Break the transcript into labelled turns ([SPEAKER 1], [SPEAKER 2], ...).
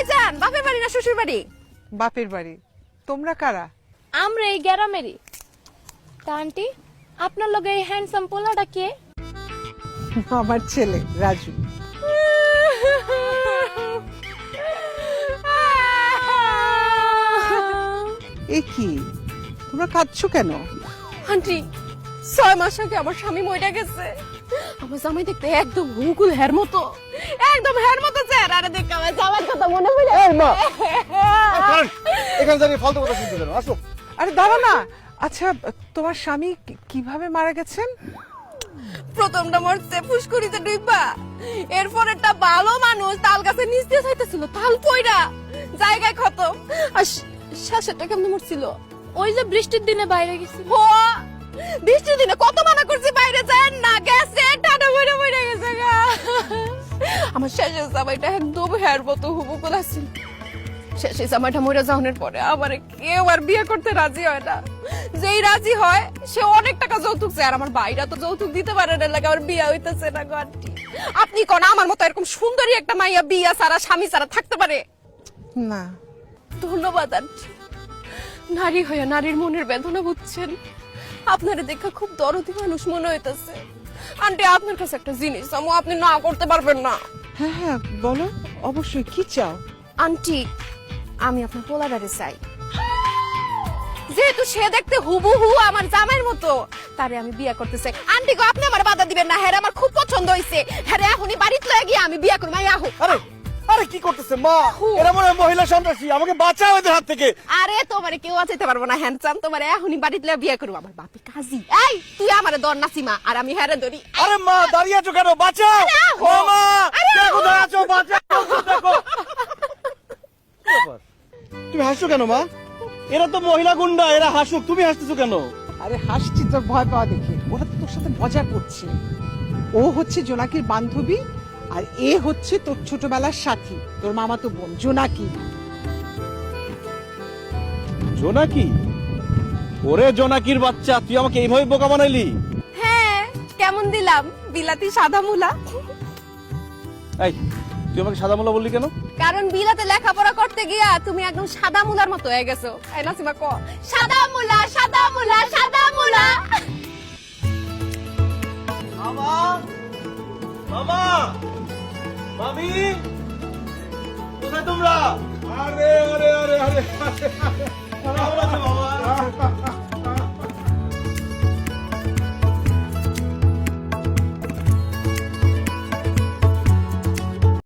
[SPEAKER 1] কই যান? বাপের বাড়ি না শ্বশুর বাড়ি?
[SPEAKER 2] বাপের বাড়ি। তোমরা কারা?
[SPEAKER 3] আমরা এই গ্রামেরই। তা আন্টি, আপনার লগে এই হ্যান্ডসাম পোলাটা কে?
[SPEAKER 2] আমার ছেলে রাজু। এ কি, তোমরা কাঁদছো কেন?
[SPEAKER 1] আন্টি 6 মাস আগে আমার স্বামী মইরা গেছে। আমার জামাই দেখতে একদম হুকুল হের মতো, একদম হের মতো চেহারা। আরে দেখ আমার জামাইয়ের কথা মনে পড়ে।
[SPEAKER 4] এই মা, এখানে দাঁড়িয়ে ফালতু কথা শুনতে কেন? আসো।
[SPEAKER 2] আরে দাঁড়া না। আচ্ছা, তোমার স্বামী কিভাবে মারা গেছেন?
[SPEAKER 1] প্রথমটা মরছে ফুসকুড়িতে ডুইবা, এরপরেরটা ভালো মানুষ তাল গাছের নিচ দিয়ে যাইতেছিল, তাল পয়রা জায়গায় খতম। আর শেষেরটা কেমন মরছিল?
[SPEAKER 3] ওই যে বৃষ্টির দিনে বাইরে গেছিল।
[SPEAKER 1] ও বৃষ্টির দিনে কত মানা করছি বাইরে যান না, গেছে টাটা মরে মরে গেছে গা। আমার শেষের জামাইটা একদম হের মতো হুবুকুল আছিল। শেষে জামাইটা মরে যাওয়ার পরে আমার কেউ আর বিয়ে করতে রাজি হয় না। যেই রাজি হয় সে অনেক টাকা যৌতুক চায়, আর আমার ভাইরা তো যৌতুক দিতে পারে না, লাগে আমার বিয়ে হইতেছে না গো আন্টি। আপনি কোন আমার মতো এরকম সুন্দরী একটা মাইয়া বিয়া সারা স্বামী সারা থাকতে পারে?
[SPEAKER 2] না।
[SPEAKER 1] ধন্যবাদ আন্টি, নারী হয়ে নারীর মনের বেদনা বুঝছেন। আপনারে দেখা খুব দরদি মানুষ মনে হইতেছে। আন্টি আপনার কাছে একটা জিনিস আমি, আপনি না করতে পারবেন না?
[SPEAKER 2] হ্যাঁ হ্যাঁ বলো, অবশ্যই। কি চাও?
[SPEAKER 1] আন্টি আমি আপনার পোলাডারে চাই। যেহেতু সে দেখতে হুবহু আমার জামাইয়ের মতো, তারে আমি বিয়ে করতে চাই। আন্টি গো, আপনি আমার বাধা দিবেন না। হ্যাঁ আমার খুব পছন্দ হইছে। হ্যাঁ এখনই বাড়িতে লয়ে গিয়ে আমি বিয়ে করব। আহো।
[SPEAKER 4] আরে আরে কি করতেছে মা? এরা মনে হয় মহিলা সন্ত্রাসী, আমাকে বাঁচাও এদের হাত থেকে।
[SPEAKER 1] আরে তোমারে কেউ বাঁচাইতে পারবো না হ্যান্ডসাম, তোমারে এখনই বাড়িতে লয়ে বিয়ে করব। আমার বাপি কাজী। এই তুই আমারে ধর নাসিমা, আর আমি হ্যারে ধরি।
[SPEAKER 4] আরে মা, দাঁড়িয়ে আছো কেন? বাঁচাও মামা, কে কোথায় আছো? বাঁচাও, দেখো। কি ব্যাপার? তুমি হাসছো কেন মা? এরা তো মহিলা গুন্ডা, এরা হাসুক, তুমি হাসতেছো কেন?
[SPEAKER 2] আরে হাসছি তোর ভয় পাওয়া দেখে। ওরা তো তোর সাথে মজা করছে। ও হচ্ছে জোনাকির বান্ধবী, আর এ হচ্ছে তোর ছোটবেলার সাথী, তোর মামাতো বোন জোনাকি।
[SPEAKER 4] জোনাকি? ওরে জোনাকির বাচ্চা, তুই আমাকে এইভাবে বোকা বানাইলি?
[SPEAKER 1] হ্যাঁ কেমন দিলাম? বিলাতি সাদা মুলা।
[SPEAKER 4] এই, তুই আমাকে সাদা মোলা বললি কেন?
[SPEAKER 1] কারণ বিলাতে লেখাপড়া করতে গিয়া তুমি একদম সাদা মুলার মতো হয়ে গেছো। এই নাসিমা ক, সাদা মুলা সাদা মুলা সাদা মুলা।
[SPEAKER 4] মামা, মামা, মামি, কোথায় তোমরা? আরে আরে আরে আরে, কেমন আছো